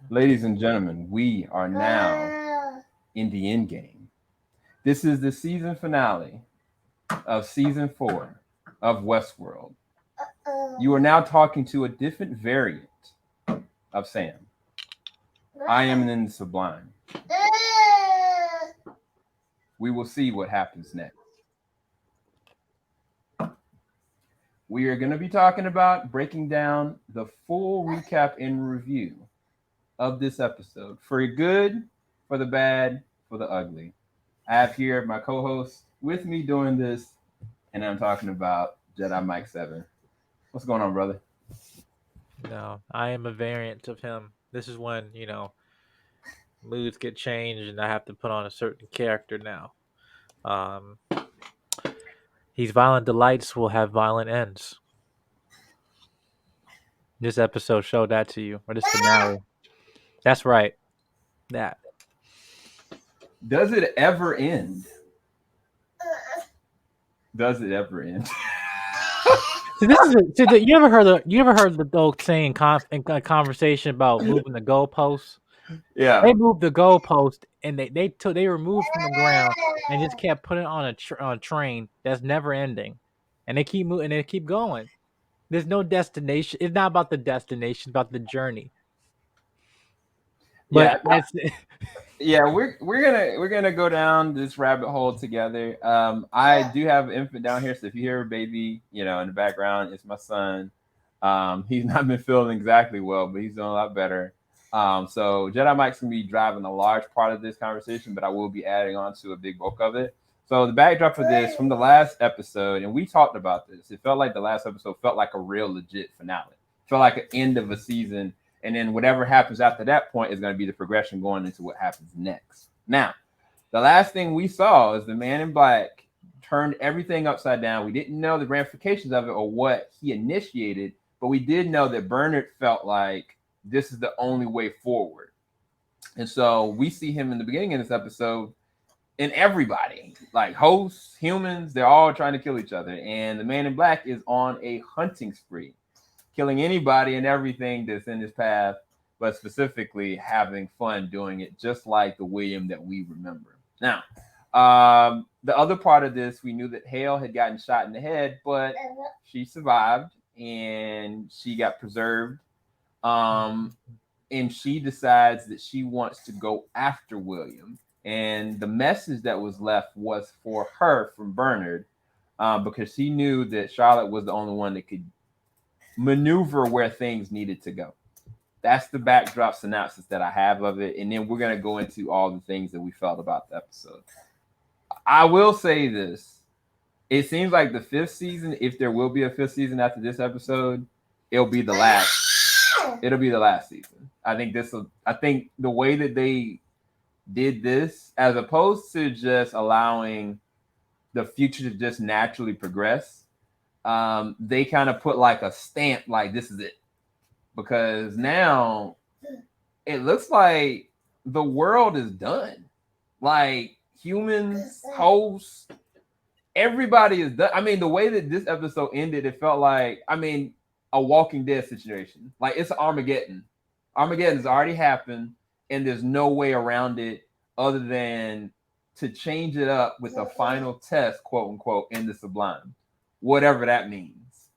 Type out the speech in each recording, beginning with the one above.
Ladies and gentlemen, we are now in the end game. This is the season finale of season 4 of Westworld. You are now talking to a different variant of Sam. I am in the sublime. We will see what happens next. We are going to be talking about breaking down the full recap and review of this episode for the good, for the bad, for the ugly. I have here my co-host with me doing this, and I'm talking about Jedi Mike 7. What's going on, brother? No, I am a variant of him. This is when, moods get changed and I have to put on a certain character now. Um, these violent delights will have violent ends. This episode showed that to you, or this finale. That's right. That. Does it ever end? Does it ever end? See, you ever heard the old saying in a conversation about moving the goalposts? Yeah. They moved the goalpost and they removed from the ground and just kept putting it on on a train that's never ending, and they keep moving and they keep going. There's no destination. It's not about the destination, it's about the journey. But Yeah. that's Yeah, we're gonna go down this rabbit hole together. I do have an infant down here, so if you hear a baby, in the background, it's my son. He's not been feeling exactly well, but he's doing a lot better. So Jedi Mike's gonna be driving a large part of this conversation, but I will be adding on to a big bulk of it. So the backdrop for this from the last episode, and we talked about this. It felt like the last episode felt like a real legit finale. It felt like an end of a season, and then whatever happens after that point is going to be the progression going into what happens next. Now, the last thing we saw is the man in black turned everything upside down. We didn't know the ramifications of it or what he initiated, but we did know that Bernard felt like this is the only way forward. And so we see him in the beginning of this episode, and everybody, like hosts, humans, they're all trying to kill each other. And the man in black is on a hunting spree, killing anybody and everything that's in his path, but specifically having fun doing it, just like the William that we remember. Now, the other part of this, we knew that Hale had gotten shot in the head, but she survived and she got preserved. And she decides that she wants to go after William. And the message that was left was for her from Bernard, because she knew that Charlotte was the only one that could maneuver where things needed to go. That's the backdrop synopsis that I have of it. And then we're going to go into all the things that we felt about the episode. I will say this. It seems like the fifth season, if there will be a fifth season after this episode, it'll be the last. It'll be the last season. I think the way that they did this, as opposed to just allowing the future to just naturally progress, they kind of put like a stamp, like this is it, because now it looks like the world is done. Like humans, hosts, everybody is done. I mean, the way that this episode ended, it felt like, a Walking Dead situation. Like it's Armageddon. Armageddon's already happened, and there's no way around it other than to change it up with a final test, quote unquote, in the sublime, whatever that means.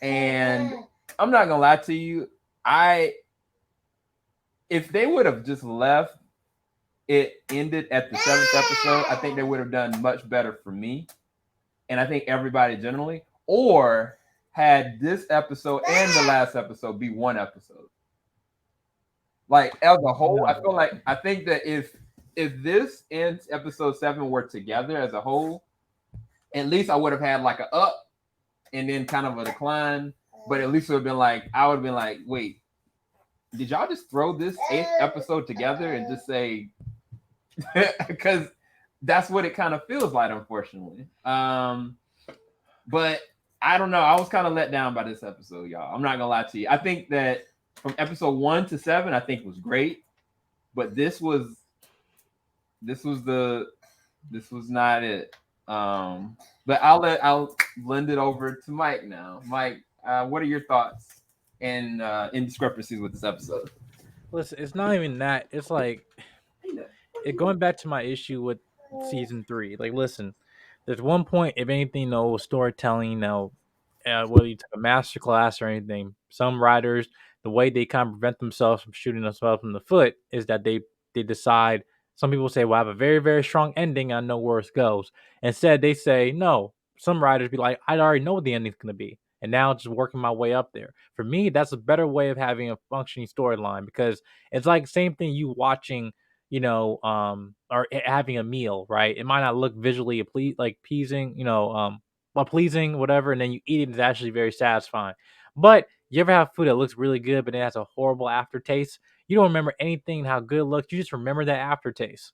And I'm not gonna lie to you, if they would have just left it ended at the seventh episode, I think they would have done much better for me, and I think everybody generally, or had this episode and the last episode be one episode. Like as a whole, I think that if this and episode 7 were together as a whole, at least I would have had like a up and then kind of a decline. But at least it would have been like, I would have been like, wait, did y'all just throw this 8th episode together and just say, because that's what it kind of feels like, unfortunately. But I don't know. I was kind of let down by this episode, y'all. I'm not gonna lie to you. I think that from episode 1 to 7, I think was great, but this was not it. But I'll lend it over to Mike now. Mike, what are your thoughts and indiscrepancies with this episode? Listen, it's not even that. It's like going back to my issue with season 3. Like, listen, there's one point, if anything, no storytelling, no, whether you took a master class or anything, some writers, the way they kind of prevent themselves from shooting themselves in the foot is that they decide. Some people say, "Well, I have a very very strong ending. I know where it goes." Instead, they say, "No." Some writers be like, "I already know what the ending's going to be." And now just working my way up there. For me, that's a better way of having a functioning storyline because it's like same thing you watching or having a meal, right? It might not look visually pleasing, well, pleasing, whatever, and then you eat it, it's actually very satisfying. But you ever have food that looks really good, but it has a horrible aftertaste? You don't remember anything how good it looked. You just remember that aftertaste.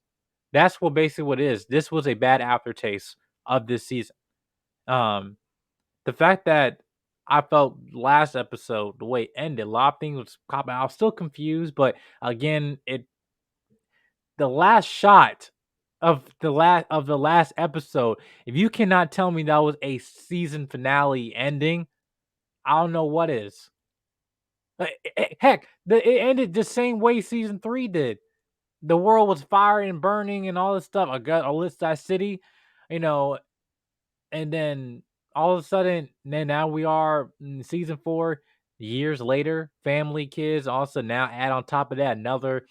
That's what basically what it is. This was a bad aftertaste of this season. Um, the fact that I felt last episode, the way it ended, a lot of things was caught. I was still confused, but again, the last shot of the last episode, if you cannot tell me that was a season finale ending, I don't know what is. Heck, it ended the same way season 3 did. The world was firing and burning and all this stuff. I got Olyssey City, you know, and then all of a sudden, then now we are in season 4, years later, family, kids. Also now add on top of that another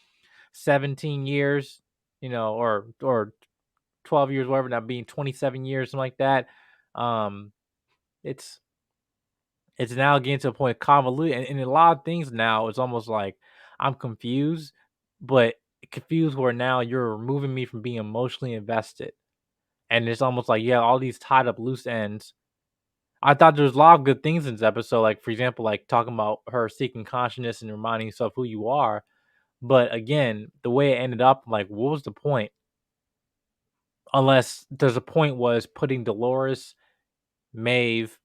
17 years, or 12 years, whatever, now being 27 years, something like that. Um, it's it's now getting to a point convoluted, and a lot of things now it's almost like I'm confused, but confused where now you're removing me from being emotionally invested, and it's almost like all these tied up loose ends. I thought there was a lot of good things in this episode, like for example, like talking about her seeking consciousness and reminding yourself who you are. But again, the way it ended up, I'm like, what was the point? Unless there's a point was putting Dolores, Maeve,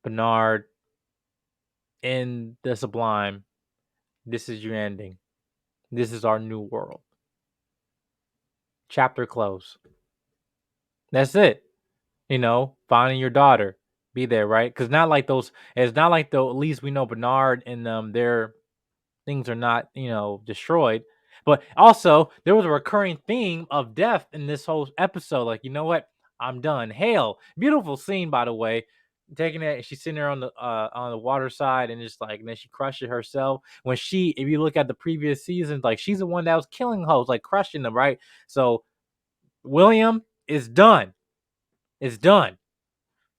Bernard in the Sublime. This is your ending. This is our new world. Chapter close. That's it. Finding your daughter. Be there, right? Because not like those. It's not like though. At least we know Bernard and their things are not, destroyed. But also, there was a recurring theme of death in this whole episode. Like, you know what? I'm done. Hail, beautiful scene, by the way. Taking it, she's sitting there on the water side, and just like, and then she crushes herself. When if you look at the previous seasons, like she's the one that was killing hoes, like crushing them, right? So William is done. It's done.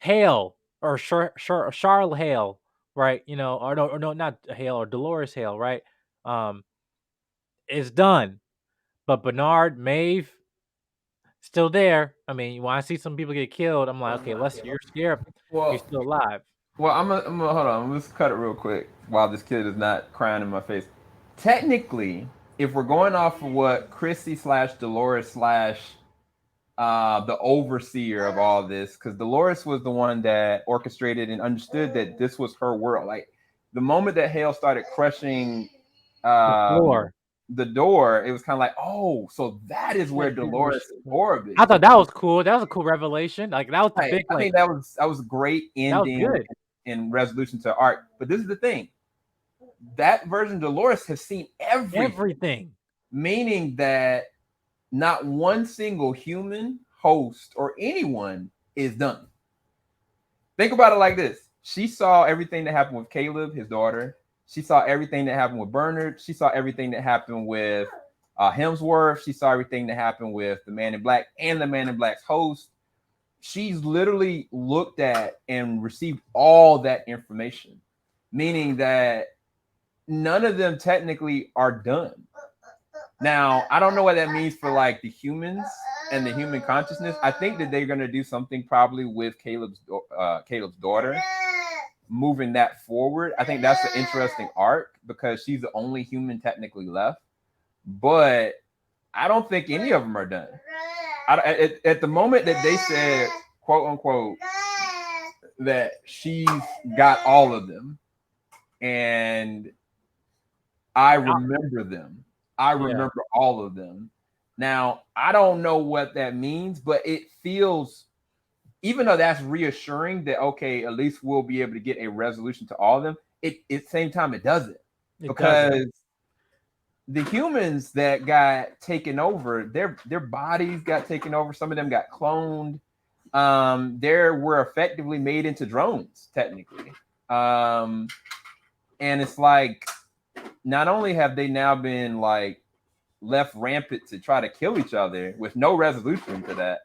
Hale or Charlotte Hale, right? Or no, not Hale or Dolores Hale, right? Um, is done. But Bernard, Maeve, still there. I mean, when I see some people get killed, I'm like, okay, Lester, you're scared. You're Well, still alive. I'm gonna hold on. Let's cut it real quick while this kid is not crying in my face. Technically, if we're going off of what Chrissy slash Dolores slash the overseer of all this, because Dolores was the one that orchestrated and understood that this was her world. Like the moment that Hale started crushing The um, floor. the door, it was kind of like, oh, so that is where Like, Dolores is I orbiting. thought that was cool. That was a cool revelation. Like that was the Right. big I like think that was a great that was ending good. and resolution to art. But this is the thing: that version of Dolores has seen everything, Everything. meaning that not one single human host or anyone is done. Think about it like this: she saw everything that happened with Caleb, his daughter. She saw everything that happened with Bernard. She saw everything that happened with Hemsworth. She saw everything that happened with the Man in Black and the Man in Black's host. She's literally looked at and received all that information, meaning that none of them technically are done. Now, I don't know what that means for like the humans and the human consciousness. I think that they're gonna do something probably with Caleb's daughter, moving that forward. I think that's an interesting arc because she's the only human technically left. But I don't think any of them are done. At the moment that they said, quote unquote, that she's got all of them, and I remember them. I Yeah. remember all of them. Now, I don't know what that means, but it feels, even though that's reassuring that, okay, at least we'll be able to get a resolution to all of them, it at the same time, it doesn't. It doesn't. Because the humans that got taken over, their bodies got taken over. Some of them got cloned. They were effectively made into drones, technically. And it's like, not only have they now been like left rampant to try to kill each other with no resolution to that,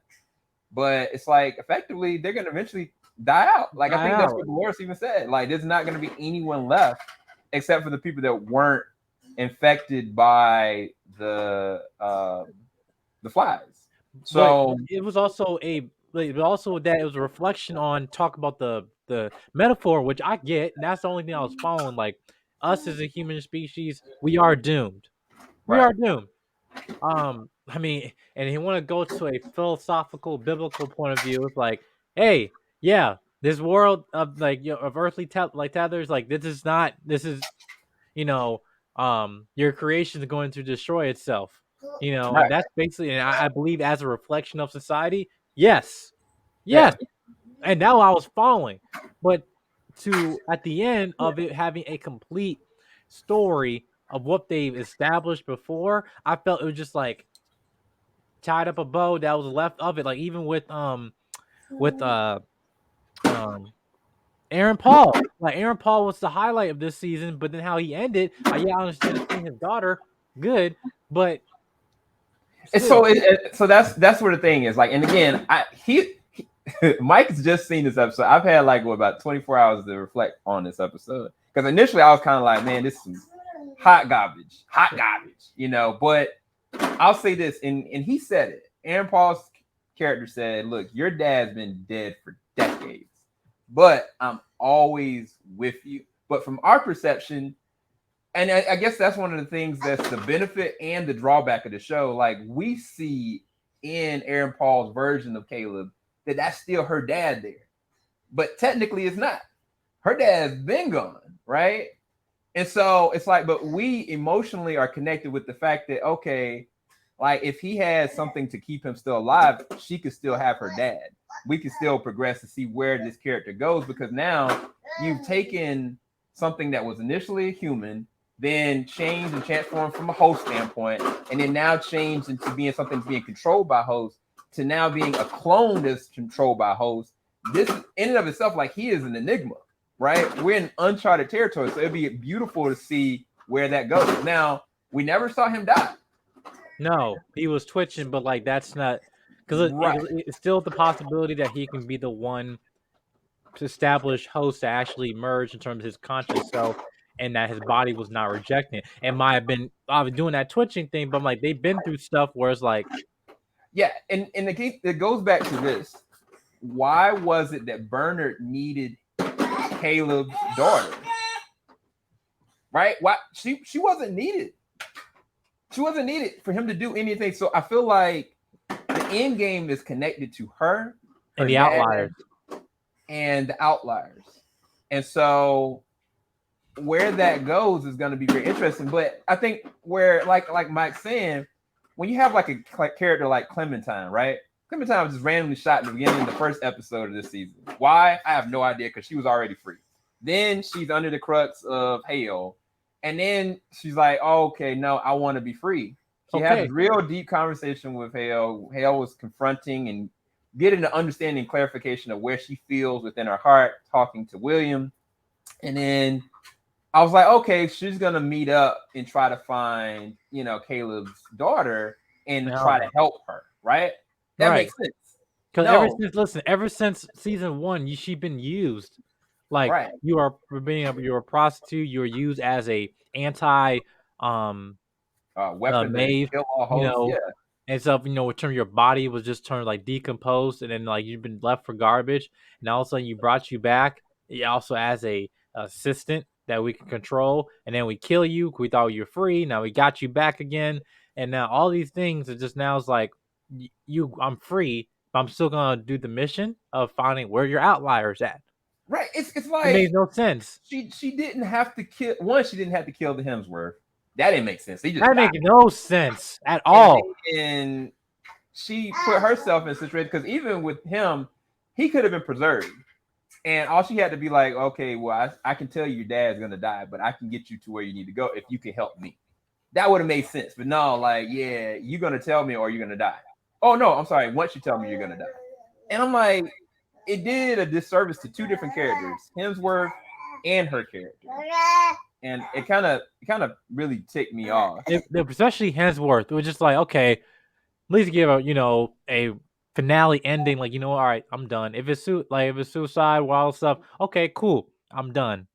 but it's like effectively they're gonna eventually die out. Like I Die think that's out. what Dolores even said. Like there's not gonna be anyone left except for the people that weren't infected by the flies. But So it was also that it was a reflection on talk about the metaphor, which I get, and that's the only thing I was following. Like us as a human species, we are doomed. We right, are doomed. I mean, and you want to go to a philosophical, biblical point of view, it's like, hey, yeah, this world of like of earthly like tethers, like this is you know, your creation is going to destroy itself. And right, that's basically, and I believe as a reflection of society, yes, yeah. yes, and now I was following, but to at the end of it having a complete story of what they've established before, I felt it was just like tied up a bow that was left of it. Like even with um Aaron Paul. Like Aaron Paul was the highlight of this season, but then how he ended, yeah, I understand seeing his daughter, good, but It's still, so that's where the thing is. Like, and again, Mike's just seen this episode. I've had like about 24 hours to reflect on this episode because initially I was kind of like, man, this is hot garbage, you know. But I'll say this, and he said it. Aaron Paul's character said, "Look, your dad's been dead for decades, but I'm always with you." But from our perception, and I guess that's one of the things that's the benefit and the drawback of the show. Like we see in Aaron Paul's version of Caleb that that's still her dad there, but technically it's not. Her dad's been gone, right? And so it's like, but we emotionally are connected with the fact that okay, like if he had something to keep him still alive, she could still have her dad. We could still progress to see where this character goes because now you've taken something that was initially a human, then changed and transformed from a host standpoint, and then now changed into being something that's being controlled by host to now being a clone that's controlled by host. This in and of itself, like he is an enigma, right? We're in uncharted territory, so it'd be beautiful to see where that goes. Now, we never saw him die. no, he was twitching, but like that's not because Right. it's still the possibility that he can be the one to establish host to actually merge in terms of his conscious self and that his body was not rejecting it. It might have been I was doing that twitching thing, but I'm like they've been through stuff where it's like Yeah, and it goes back to this. Why was it that Bernard needed Caleb's daughter? Right? Why she wasn't needed. She wasn't needed for him to do anything. So I feel like the end game is connected to her, and her the dad, outliers. and the outliers. And so where that goes is going to be very interesting. But I think where like Mike's saying, when you have like a character like Clementine, right? Clementine was just randomly shot in the beginning of the first episode of this season. Why? I have no idea because she was already free. Then she's under the crux of Hale. And then she's like, oh, okay, no, I want to be free. She has Okay. a real deep conversation with Hale. Hale was confronting and getting the understanding clarification of where she feels within her heart, talking to William. And then I was like, okay, she's gonna meet up and try to find, Caleb's daughter and try to No. help her, right? That Right. makes sense. Because No, ever since season one, she been used. Like right. you're a prostitute. You were used as a anti um Weapon to maid. kill all You hosts. Yeah, know, and stuff. In turn your body was just turned like decomposed, and then like you've been left for garbage. And all of a sudden, brought you back. Also as a assistant that we can control, and then we kill you. We thought you were free. Now we got you back again, and now all these things are just now is like I'm free, but I'm still gonna do the mission of finding where your outliers at. right. It's It made like no sense. she didn't have to kill. One, she didn't have to kill the Hemsworth. That didn't make sense. He just That died, make no sense at and all. then she put herself in a situation because even with him, he could have been preserved. And all she had to be okay, well, I can tell you your dad's gonna die, but I can get you to where you need to go if you can help me. that would have made sense. But no, like, yeah, you're gonna tell me or you're gonna die. Oh no, I'm sorry. Once you tell me you're gonna die, and I'm like, it did a disservice to two different characters, Hemsworth and her character, and it kind of really ticked me off. Especially Hemsworth. It was just like, okay, at least give a finale ending. Like, all right, I'm done. If it's if it's suicide, wild stuff, okay, cool, I'm done.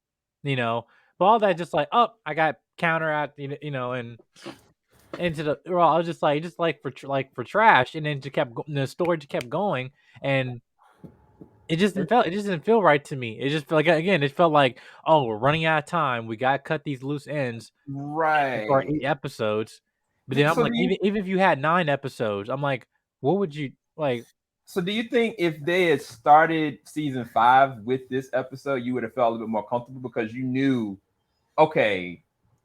But all that just like, oh, I got counter at and into the. Well, I was just like for trash, and then just the story just kept going, and it just didn't feel right to me. It just felt like, again, it felt like, oh, we're running out of time. We got to cut these loose ends for Right. 8 episodes. But then I'm So like, do you even if you had 9 episodes, I'm like, what would you like? so do you think if they had started season 5 with this episode, you would have felt a little bit more comfortable because you knew, okay,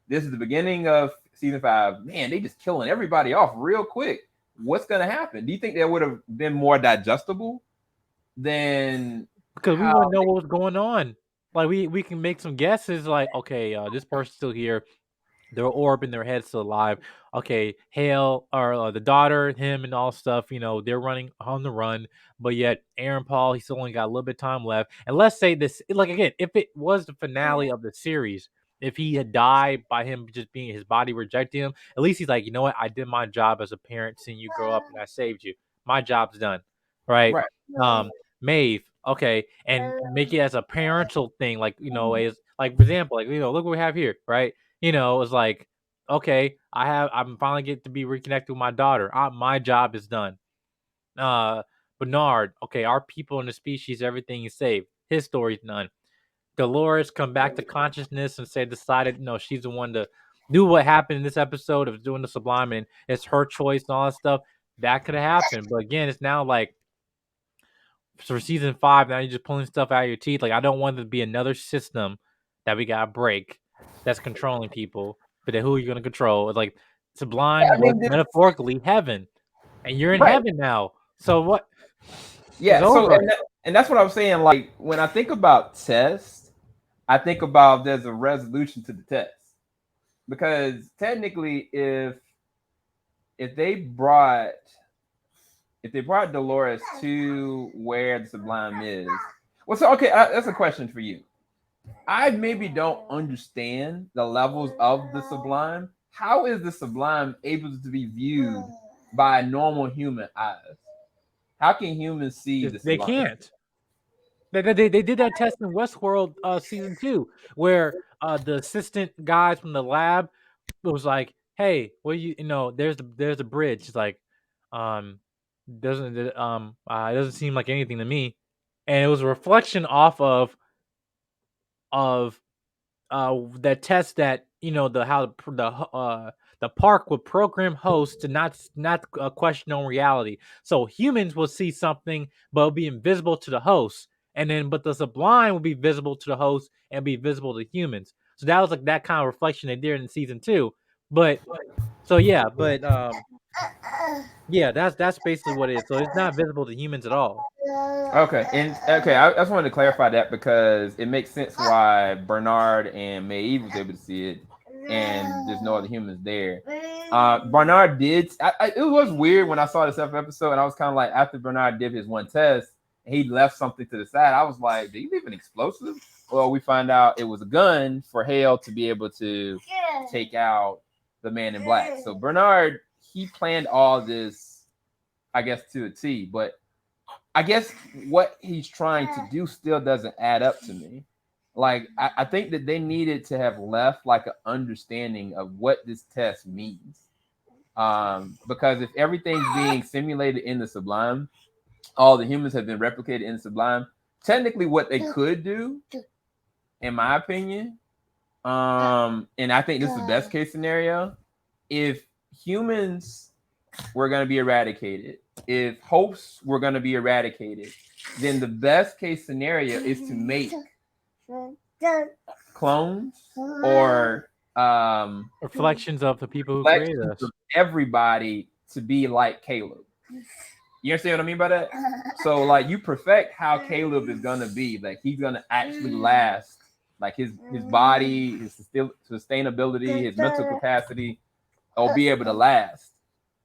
this is the beginning of season 5. Man, they just killing everybody off real quick. What's gonna happen? Do you think that would have been more digestible than Because we how? wouldn't know what was going on. Like we can make some guesses. Like, okay, this person's still here. Their orb in their head's still alive. Okay, Hale or the daughter, him, and all stuff. They're running on the run, but yet Aaron Paul, he's still only got a little bit of time left. And let's say this, like, again, if it was the finale of the series, if he had died by him just being his body rejecting him, at least he's like, you know what, I did my job as a parent, seeing you grow up, and I saved you. My job's done, right? Right. Maeve, okay, and make it as a parental thing, like as like for example, like look what we have here, right? It's like, okay, I'm finally get to be reconnected with my daughter. My job is done. Uh, Bernard, okay, our people in the species, everything is saved. His story's done. Dolores come back to consciousness and decided, she's the one to do what happened in this episode of doing the sublime, and it's her choice and all that stuff. That could have happened, but again, it's now like for season 5. Now you're just pulling stuff out of your teeth. Like, I don't want it to be another system that we gotta break that's controlling people. But then who are you gonna control? It's like I Sublime was mean, metaphorically heaven, and you're in right. heaven now. So what? It's Yeah. So over. and that's what I'm saying. Like when I think about test, I think about there's a resolution to the test because technically, if they brought if they brought Dolores to where the Sublime is, well, so okay, that's a question for you. I maybe don't understand the levels of the Sublime. How is the Sublime able to be viewed by normal human eyes? How can humans see the They Sublime? can't. They did that test in Westworld season 2, where the assistant guys from the lab was like, "Hey, what there's the bridge." It's like, um, it doesn't seem like anything to me, and it was a reflection off of that test that the how the park would program hosts to not question on reality. So humans will see something, but it'll be invisible to the host, and then but the sublime will be visible to the host and be visible to humans. So that was like that kind of reflection they did in season 2. But so yeah, but yeah, that's basically what it is. So it's not visible to humans at all. Okay, and okay, I just wanted to clarify that because it makes sense why Bernard and Maeve was able to see it, and there's no other humans there. Bernard did. It was weird when I saw this episode, and I was kind of like, after Bernard did his one test, and he left something to the side. I was like, did he leave an explosive? Well, we find out it was a gun for Hale to be able to take out the man in black. So Bernard, he planned all this, I guess, to a T, but I guess what he's trying to do still doesn't add up to me. Like I think that they needed to have left like an understanding of what this test means. Because if everything's being simulated in the sublime, all the humans have been replicated in the sublime. Technically, what they could do, in my opinion, and I think this is the best case scenario, if humans were going to be eradicated, if hopes were going to be eradicated, then the best case scenario is to make clones or Reflections of the people who created reflections of us. everybody to be like Caleb. You understand what I mean by that? So like you perfect how Caleb is gonna be, like he's gonna actually last, like his body, his sustainability, his mental capacity. or be able to last.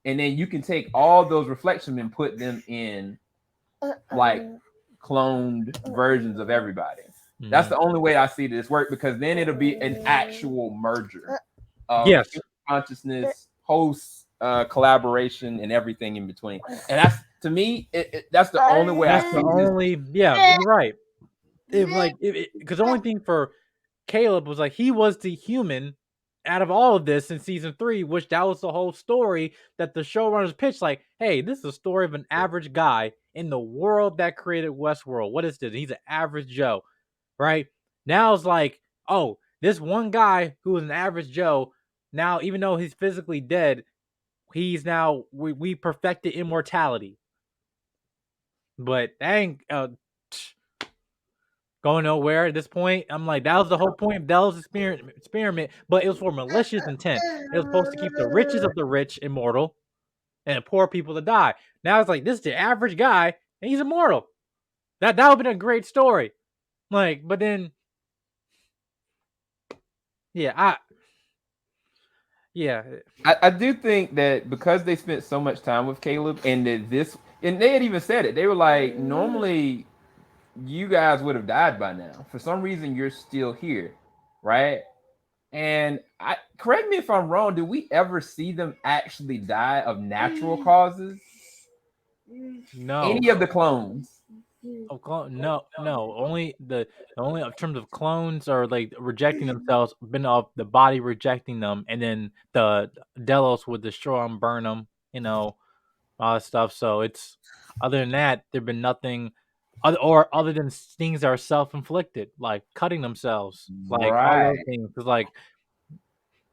And then you can take all those reflections and put them in like cloned versions of everybody. That's the only way I see this work, because then it'll be an actual merger of Yes. consciousness, hosts, collaboration, and everything in between. And that's, to me, that's the only way I That's the see this. only. Yeah, you're right. If like, because the only thing for Caleb was like he was the human out of all of this in season 3, which that was the whole story that the showrunners pitched. Like, hey, this is a story of an average guy in the world that created Westworld. What is this? He's an average Joe, right? Now it's like, oh, this one guy who was an average Joe. Now, even though he's physically dead, he's now we perfected immortality. But that ain't going nowhere at this point. I'm like, that was the whole point of Dell's experiment, but it was for malicious intent. It was supposed to keep the richest of the rich immortal and the poor people to die. Now it's like, this is the average guy and he's immortal. That would have been a great story. Like, but then, yeah, yeah, I do think that because they spent so much time with Caleb, and that this, and they had even said it, they were like, normally you guys would have died by now. For some reason, you're still here, right? And I, correct me if I'm wrong, did we ever see them actually die of natural causes? no. Any of the clones? No, no. Only the only in terms of clones are like rejecting themselves, been off the body rejecting them, and then the Delos would destroy them, burn them, all that stuff. So it's other than that, there've been nothing, other than things that are self inflicted, like cutting themselves, like all those Right, things. Cause like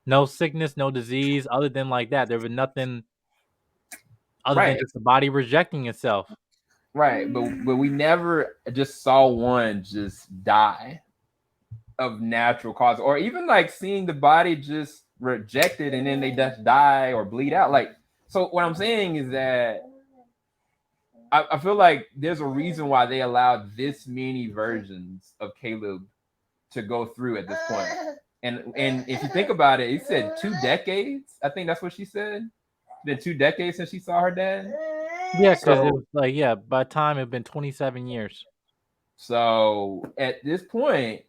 no sickness, no disease, other than like that, there've been nothing other than right, just the body rejecting itself. right. But we never just saw one just die of natural cause, or even like seeing the body just rejected and then they just die or bleed out. Like, so what I'm saying is that I feel like there's a reason why they allowed this many versions of Caleb to go through at this point. And if you think about it, he said 2 decades. I think that's what she said. Been 2 decades since she saw her dad. Yeah, because it So was like, yeah, by the time it'd been 27 years. so at this point,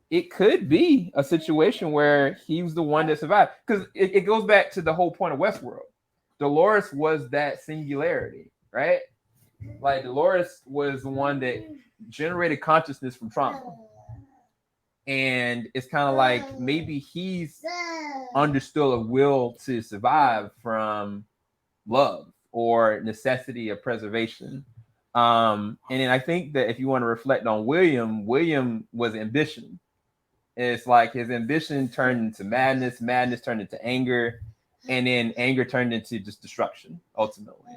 it could be a situation where he was the one that survived. Because it goes back to the whole point of Westworld. Dolores was that singularity, right? Like Dolores was the one that generated consciousness from trauma. And it's kind of like maybe he's understood a will to survive from love or necessity of preservation. And then I think that if you want to reflect on William was ambition. It's like his ambition turned into madness, madness turned into anger, and then anger turned into just destruction ultimately.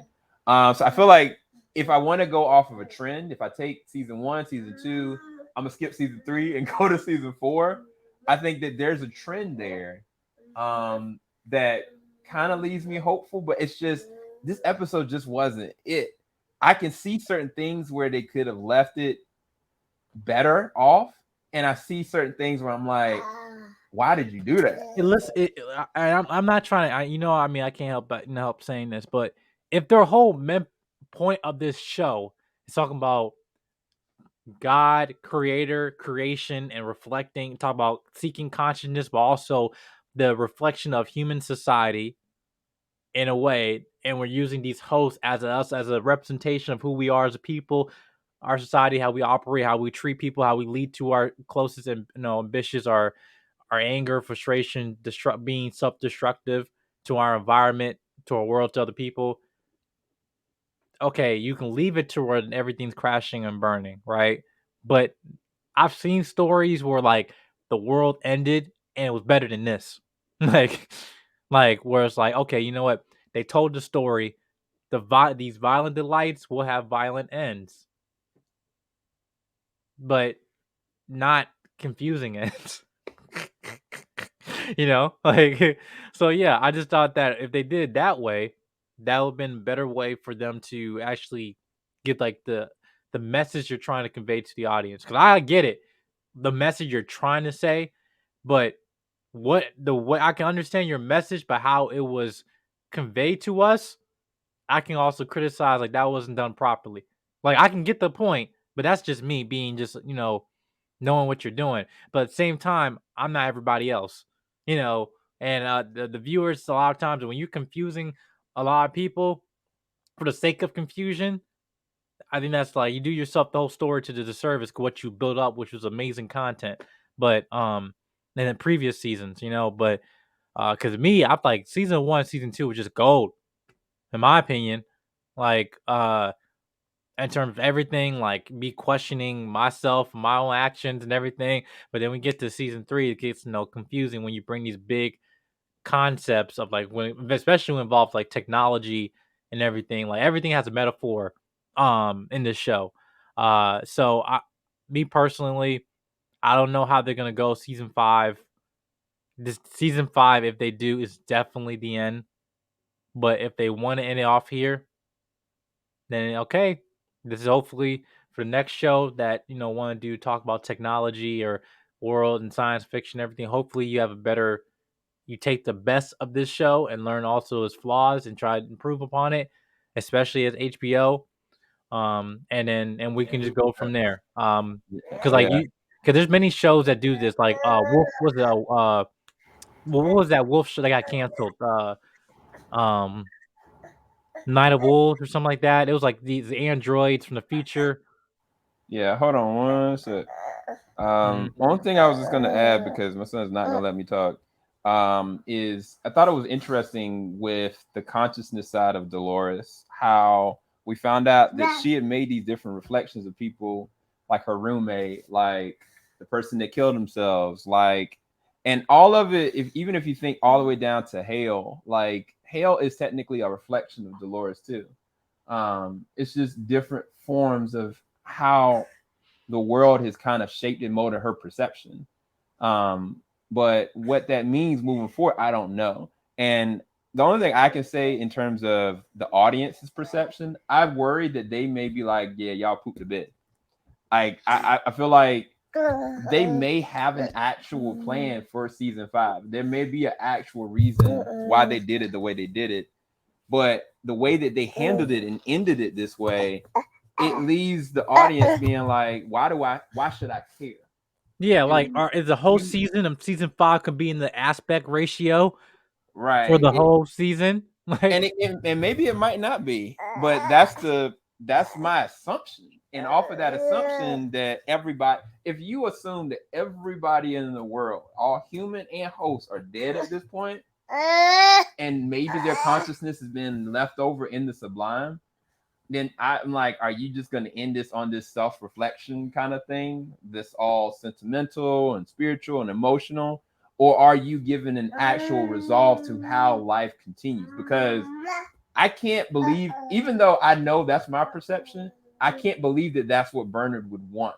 So I feel like if I want to go off of a trend, if I take season 1, season 2, I'm gonna skip season 3 and go to season 4. I think that there's a trend there that kind of leaves me hopeful, but it's just this episode just wasn't it. I can see certain things where they could have left it better off, and I see certain things where I'm like, why did you do that? I'm not trying to, I mean, I can't help but help saying this, but if their whole point of this show is talking about God, creator, creation, and reflecting, talk about seeking consciousness, but also the reflection of human society in a way, and we're using these hosts as us as a representation of who we are as a people, our society, how we operate, how we treat people, how we lead to our closest and ambitious, our anger, frustration, being self-destructive to our environment, to our world, to other people. Okay, you can leave it to where everything's crashing and burning, right? But I've seen stories where like the world ended and it was better than this. like where it's like, okay, you know what? They told the story. These violent delights will have violent ends, but not confusing ends. Like, so yeah, I just thought that if they did it that way, that would have been a better way for them to actually get like the message you're trying to convey to the audience. Because I get it, the message you're trying to say, but the way I can understand your message, but how it was conveyed to us, I can also criticize like that wasn't done properly. Like I can get the point, but that's just me being just knowing what you're doing. But at the same time, I'm not everybody else, you know. And the viewers a lot of times when you're confusing a lot of people for the sake of confusion, I think that's like you do yourself the whole story to the disservice of what you built up, which was amazing content. But in the previous seasons, but because me, I like season 1, season 2 was just gold, in my opinion. Like in terms of everything, like me questioning myself, my own actions and everything. But then we get to season 3, it gets confusing when you bring these big concepts of like when especially when involved like technology and everything. Like everything has a metaphor in this show. So me personally, I don't know how they're gonna go season 5. This season 5, if they do, is definitely the end. But if they want to end it off here, then okay. This is hopefully for the next show that want to do talk about technology or world and science fiction, everything. Hopefully you take the best of this show and learn also its flaws and try to improve upon it, especially as HBO. And we can just go from there. Because Yeah, there's many shows that do this. Like Wolf was what was that Wolf show that got canceled? Um, Night of Wolves or something like that. It was like these androids from the future. yeah. Hold on one sec. Mhm. One thing I was just gonna add because my son's not gonna let me talk. Is I thought it was interesting with the consciousness side of Dolores, how we found out that she had made these different reflections of people, like her roommate, like the person that killed themselves, like, and all of it. Even if you think all the way down to Hale, like Hale is technically a reflection of Dolores too. It's just different forms of how the world has kind of shaped and molded her perception. But what that means moving forward, I don't know. And the only thing I can say in terms of the audience's perception, I've worried that they may be like, yeah, y'all pooped a bit. Like I feel like they may have an actual plan for season 5. There may be an actual reason why they did it the way they did it, but the way that they handled it and ended it this way, it leaves the audience being like, why should I care? Yeah, If like is the whole you season of season 5 could be in the aspect ratio for right. the whole season? Like, And maybe it might not be, but that's my assumption. And off of that assumption that everybody, if you assume that everybody in the world, all human and hosts, are dead at this point, and maybe their consciousness has been left over in the sublime, then I'm like, are you just going to end this on this self-reflection kind of thing? This all sentimental and spiritual and emotional? Or are you giving an actual resolve to how life continues? Because I can't believe, even though I know that's my perception, I can't believe that that's what Bernard would want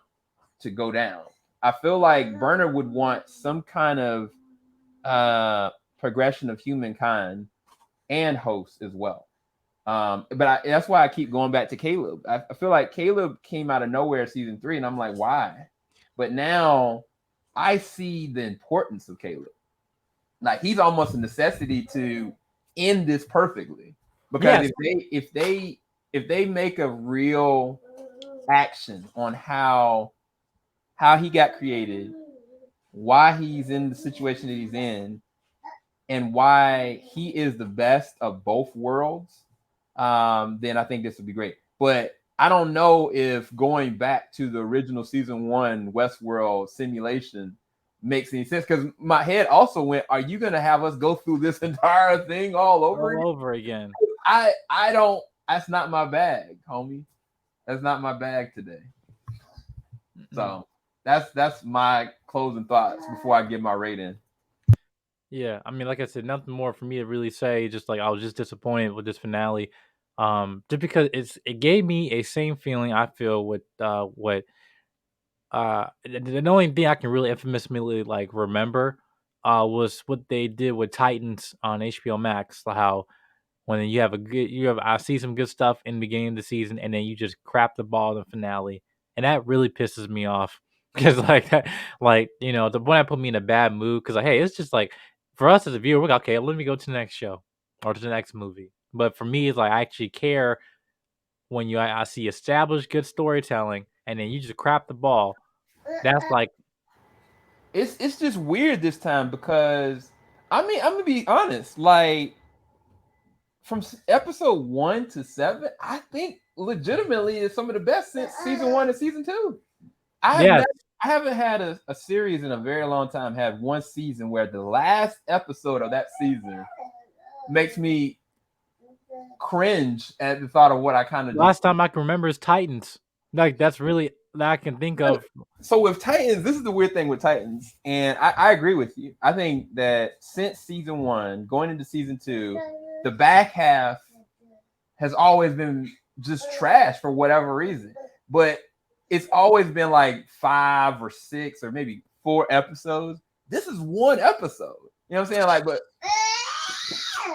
to go down. I feel like Bernard would want some kind of progression of humankind and hosts as well. That's why I keep going back to Caleb. I feel like Caleb came out of nowhere season 3, and I'm like, why? But now I see the importance of Caleb. Like he's almost a necessity to end this perfectly. Because yes, if they make a real action on how he got created, why he's in the situation that he's in, and why he is the best of both worlds, then I think this would be great. But I don't know if going back to the original season 1 Westworld simulation makes any sense, because my head also went, are you going to have us go through this entire thing all over all again? over again. I don't, that's not my bag, homie. That's not my bag today. Mm-mm. So that's my closing thoughts before I give my rating. Yeah, I mean, like I said, nothing more for me to really say. Just like I was just disappointed with this finale, just because it gave me a same feeling I feel with what the only thing I can really infamously like remember was what they did with Titans on HBO Max. How when I see some good stuff in the beginning of the season, and then you just crap the ball in the finale, and that really pisses me off. because like the one that put me in a bad mood because like, hey, it's just like for us as a viewer, we're like, okay, let me go to the next show or to the next movie. But for me, it's like I actually care when I see established good storytelling and then you just crap the ball. That's like It's just weird this time because I mean I'm gonna be honest, like from episode 1 to 7, I think legitimately is some of the best since season 1 and season 2. yes. I haven't had a series in a very long time had one season where the last episode of that season makes me cringe at the thought of what I kind of just. Last time I can remember is Titans. Like that's really that I can think of. So with Titans, this is the weird thing with Titans, and I agree with you. I think that since season 1 going into season 2, the back half has always been just trash for whatever reason. But it's always been like 5 or 6 or maybe 4 episodes. This is one episode. You know what I'm saying? Like, but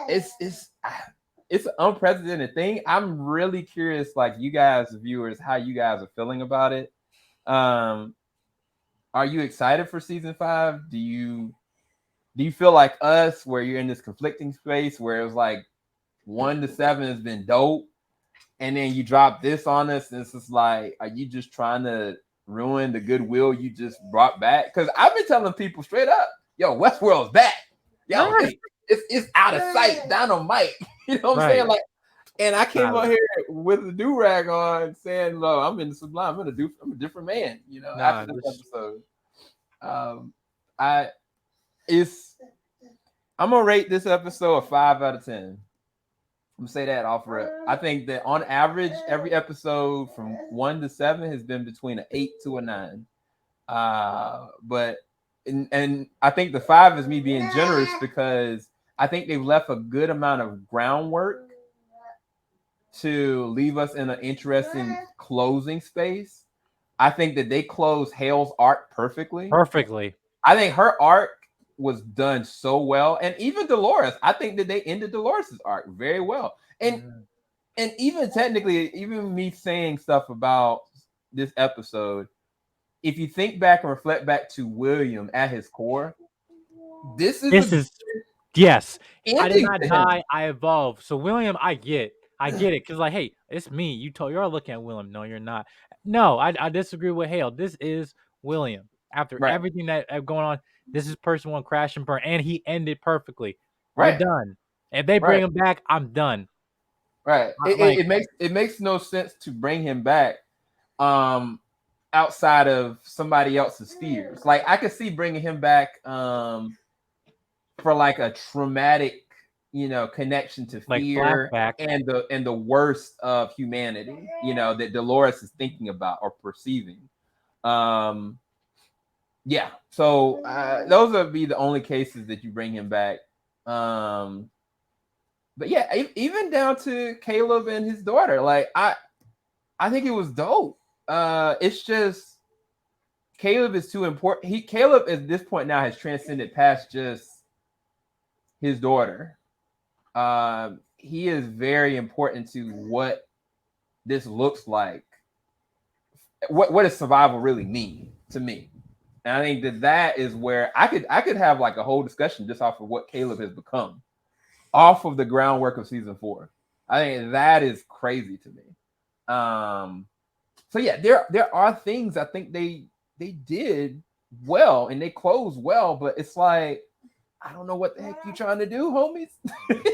it's an unprecedented thing. I'm really curious, like you guys, viewers, how you guys are feeling about it. Um, are you excited for season 5? Do you feel like us, where you're in this conflicting space, where it was like 1 to 7 has been dope, and then you drop this on us, and it's just like, are you just trying to ruin the goodwill you just brought back? Because I've been telling people straight up, yo, Westworld's back. Yo, Right. it's out of sight, dynamite. You know what I'm saying? Right. Like, and I came on Nah, here with a do rag on, saying, "Lo, I'm in the sublime. I'm a different man." You know, after nah, this this episode, I it's I'm gonna rate this episode a 5 out of 10. I'm gonna say that off rip. I think that on average, every episode from 1 to 7 has been between an 8 to a 9. But and I think the 5 is me being generous because I think they've left a good amount of groundwork to leave us in an interesting closing space. I think that they closed Hale's arc perfectly. perfectly. I think her arc was done so well, and even Dolores. I think that they ended Dolores's arc very well, Mhm. and even technically, even me saying stuff about this episode, if you think back and reflect back to William at his core, this is a This is yes. I did ending not to him. die. I evolved. So William, I get it. Cause like, hey, it's me. You're looking at William. No, you're not. No, I disagree with Hale. This is William. After Right, everything that going on, this is person one crash and burn, and he ended perfectly. We're right, done. If they bring right, him back, I'm done. right. Like It makes no sense to bring him back um outside of somebody else's fears. Like I could see bringing him back for like a traumatic, connection to fear flashback. and the worst of humanity, that Dolores is thinking about or perceiving. Um yeah, so those would be the only cases that you bring him back. Um but yeah, even down to Caleb and his daughter, like I think it was dope. It's just Caleb is too important. Caleb at this point now has transcended past just his daughter. He is very important to what this looks like. What does survival really mean to me? And I think that is where I could have like a whole discussion just off of what Caleb has become, off of the groundwork of season 4. I think that is crazy to me. So yeah, there are things I think they did well and they closed well, but it's like I don't know what the heck you trying to do, homies,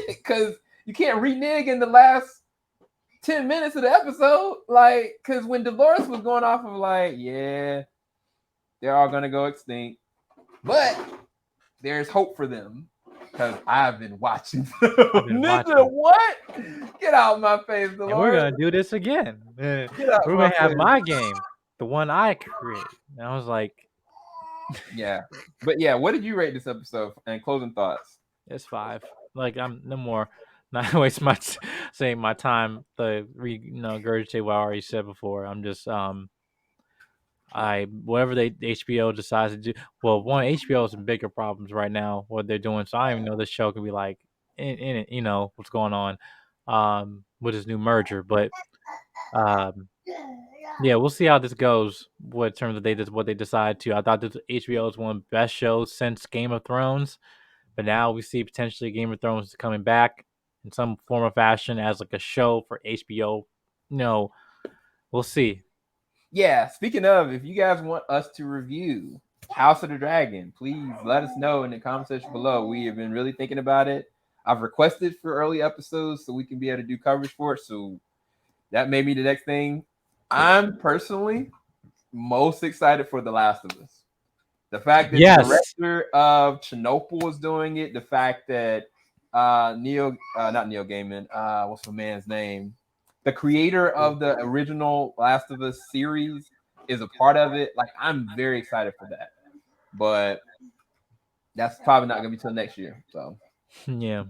because you can't renege in the last 10 minutes of the episode, like because when Dolores was going off of like, yeah, they're all gonna go extinct, but there's hope for them because I've been watching. I've been Nigga, watching. what? Get out my face, And we're Dolores. gonna do this again. Get out We're my gonna have face. my game, the one I create. And I was like, Yeah, but yeah, what did you rate this episode? And closing thoughts. it's 5. Like I'm no more not waste saying my time to regurgitate what I already said before. I'm just I whatever they HBO decides to do. Well, one HBO has some bigger problems right now. What they're doing, so I don't even know this show could be like in it. What's going on with this new merger, but um Yeah, we'll see how this goes. What terms of what they decide to. I thought this HBO was one of the best shows since Game of Thrones, but now we see potentially Game of Thrones coming back in some form or fashion as like a show for HBO. No, we'll see. Yeah, speaking of, if you guys want us to review House of the Dragon, please let us know in the comment section below. We have been really thinking about it. I've requested for early episodes so we can be able to do coverage for it. So that may be the next thing. I'm personally most excited for The Last of Us. The fact that the Yes. director of Chernobyl is doing it, the fact that not Neil Gaiman, what's the man's name? The creator of the original Last of Us series is a part of it. Like, I'm very excited for that. But that's probably not gonna be till next year. So Yeah.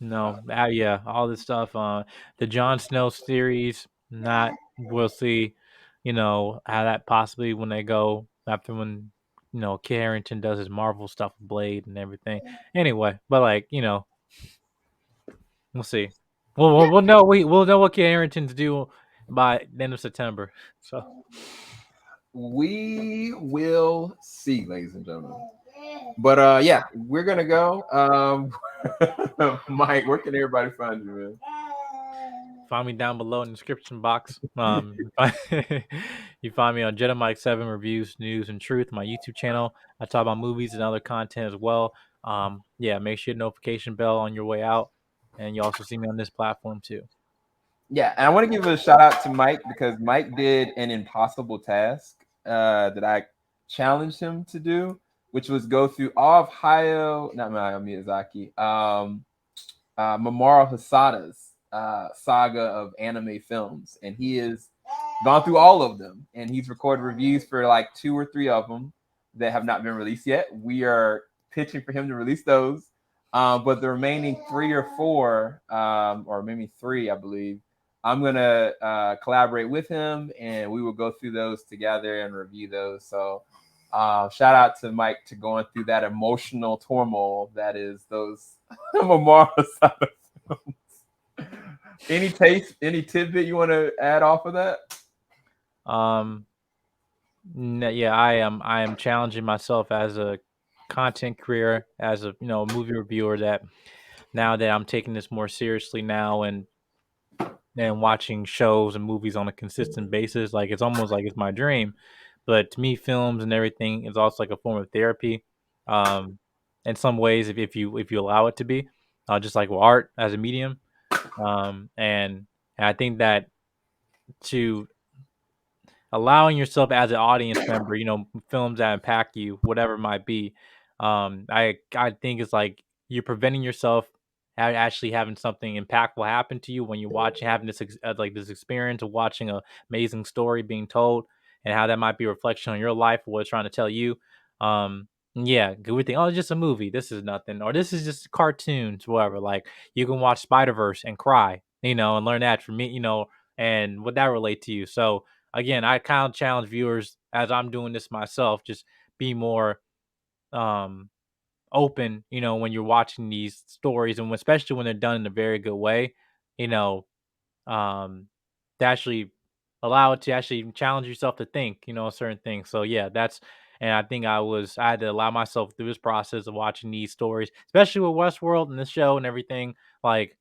No. Yeah. All this stuff. The Jon Snow series. Not. We'll see. How that possibly when they go after when Kit Harington does his Marvel stuff with Blade and everything. Anyway, but like we'll see. We'll know we'll know what Kit Harington's do by the end of September. So we will see, ladies and gentlemen. But yeah, we're gonna go. Mike, where can everybody find you, man? find me down below in the description box. You find me on Jedi Mike 7 reviews, news, and truth, my YouTube channel. I talk about movies and other content as well. Yeah, make sure you hit notification bell on your way out, and you also see me on this platform too. Yeah, and I want to give a shout out to Mike because Mike did an impossible task that I challenged him to do, which was go through all of not Miyazaki, Mamoru Hosoda's saga of anime films, and he has gone through all of them, and he's recorded reviews for like 2 or 3 of them that have not been released yet. We are pitching for him to release those, but the remaining 3 or 4, or maybe 3, I believe, I'm gonna collaborate with him, and we will go through those together and review those. So shout out to Mike to going through that emotional turmoil that is those Mamoru Hosoda films. Any tidbit you want to add off of that? Yeah, I am challenging myself as a content creator, as a movie reviewer. That now that I'm taking this more seriously now and watching shows and movies on a consistent basis, like it's almost like it's my dream. But to me, films and everything is also like a form of therapy. Um, in some ways, if you allow it to be, just like art as a medium. And I think that to allowing yourself as an audience member, films that impact you, whatever it might be. I think it's like you're preventing yourself actually having something impactful happen to you when you watch having like this experience of watching a amazing story being told and how that might be a reflection on your life, what it's trying to tell you. Yeah, good we think, oh, it's just a movie. This is nothing, or this is just cartoons, whatever. Like you can watch Spider-Verse and cry, and learn that from me, and would that relate to you? So again, I kind of challenge viewers as I'm doing this myself, just be more um open, when you're watching these stories and especially when they're done in a very good way, you know, um to actually allow it to actually challenge yourself to think, certain things. So yeah, and I think I had to allow myself through this process of watching these stories, especially with Westworld and this show and everything, like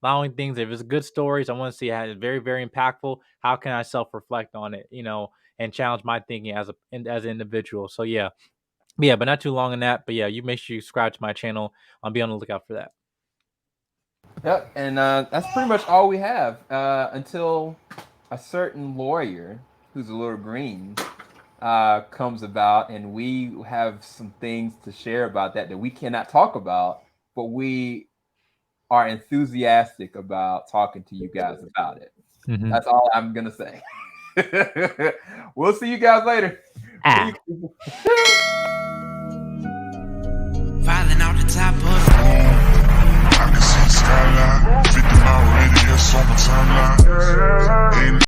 allowing things. If it's good stories, I want to see how it's very, very impactful. How can I self-reflect on it, and challenge my thinking as an individual. So yeah, but not too long on that. But yeah, you make sure you subscribe to my channel. I'll be on the lookout for that. Yep, and that's pretty much all we have until a certain lawyer who's a little green comes about, and we have some things to share about that we cannot talk about, but we are enthusiastic about talking to you guys about it. Mm-hmm. That's all I'm gonna say. We'll see you guys later. Ah. Falling out the top of I can see the skyline, 50 mile radius on my timeline.